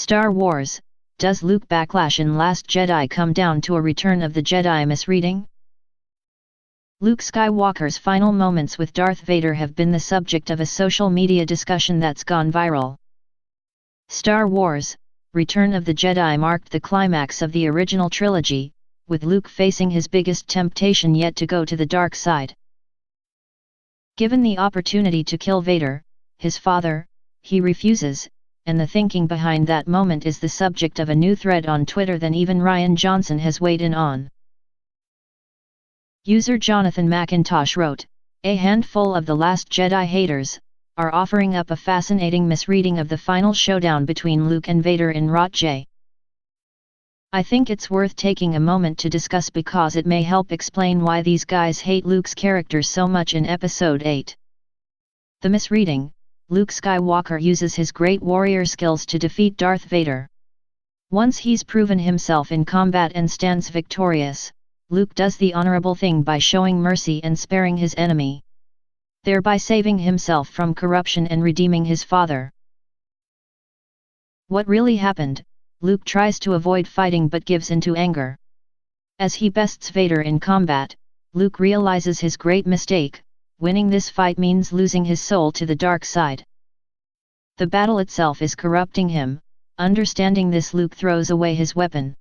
Star Wars, does Luke Backlash in Last Jedi come down to a return of the Jedi misreading? Luke Skywalker's final moments with Darth Vader have been the subject of a social media discussion that's gone viral. Star Wars, Return of the Jedi marked the climax of the original trilogy, with Luke facing his biggest temptation yet to go to the dark side. Given the opportunity to kill Vader, his father, he refuses, and the thinking behind that moment is the subject of a new thread on Twitter that even Rian Johnson has weighed in on. User Jonathan McIntosh wrote, "A handful of the Last Jedi haters are offering up a fascinating misreading of the final showdown between Luke and Vader in Rot-J. I think it's worth taking a moment to discuss because it may help explain why these guys hate Luke's character so much in Episode 8. The misreading: Luke Skywalker uses his great warrior skills to defeat Darth Vader. Once he's proven himself in combat and stands victorious, Luke does the honorable thing by showing mercy and sparing his enemy, thereby saving himself from corruption and redeeming his father. What really happened? Luke tries to avoid fighting but gives into anger. As he bests Vader in combat, Luke realizes his great mistake: winning this fight means losing his soul to the dark side. The battle itself is corrupting him. Understanding this, Luke throws away his weapon."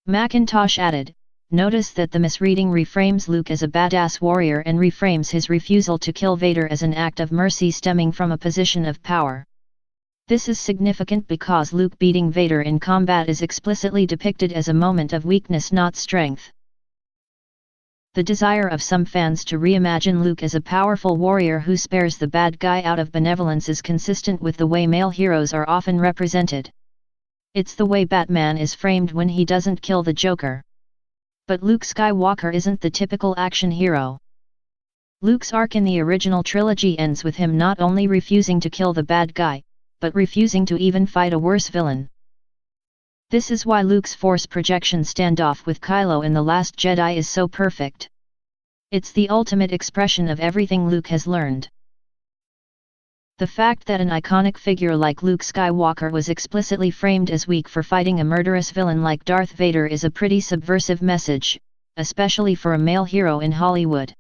McIntosh added, "Notice that the misreading reframes Luke as a badass warrior and reframes his refusal to kill Vader as an act of mercy stemming from a position of power. This is significant because Luke beating Vader in combat is explicitly depicted as a moment of weakness, not strength. The desire of some fans to reimagine Luke as a powerful warrior who spares the bad guy out of benevolence is consistent with the way male heroes are often represented. It's the way Batman is framed when he doesn't kill the Joker. But Luke Skywalker isn't the typical action hero. Luke's arc in the original trilogy ends with him not only refusing to kill the bad guy, but refusing to even fight a worse villain. This is why Luke's force projection standoff with Kylo in The Last Jedi is so perfect. It's the ultimate expression of everything Luke has learned. The fact that an iconic figure like Luke Skywalker was explicitly framed as weak for fighting a murderous villain like Darth Vader is a pretty subversive message, especially for a male hero in Hollywood.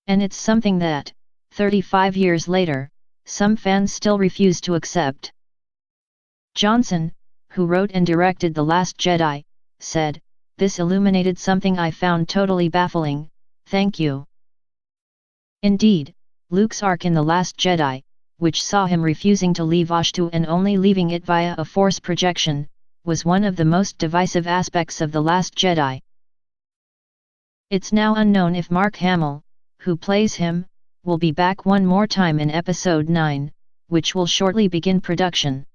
And it's something that, 35 years later, some fans still refuse to accept." Johnson, who wrote and directed The Last Jedi, said, "This illuminated something I found totally baffling, thank you." Indeed, Luke's arc in The Last Jedi, which saw him refusing to leave Ahch-To and only leaving it via a force projection, was one of the most divisive aspects of The Last Jedi. It's now unknown if Mark Hamill, who plays him, will be back one more time in Episode 9, which will shortly begin production.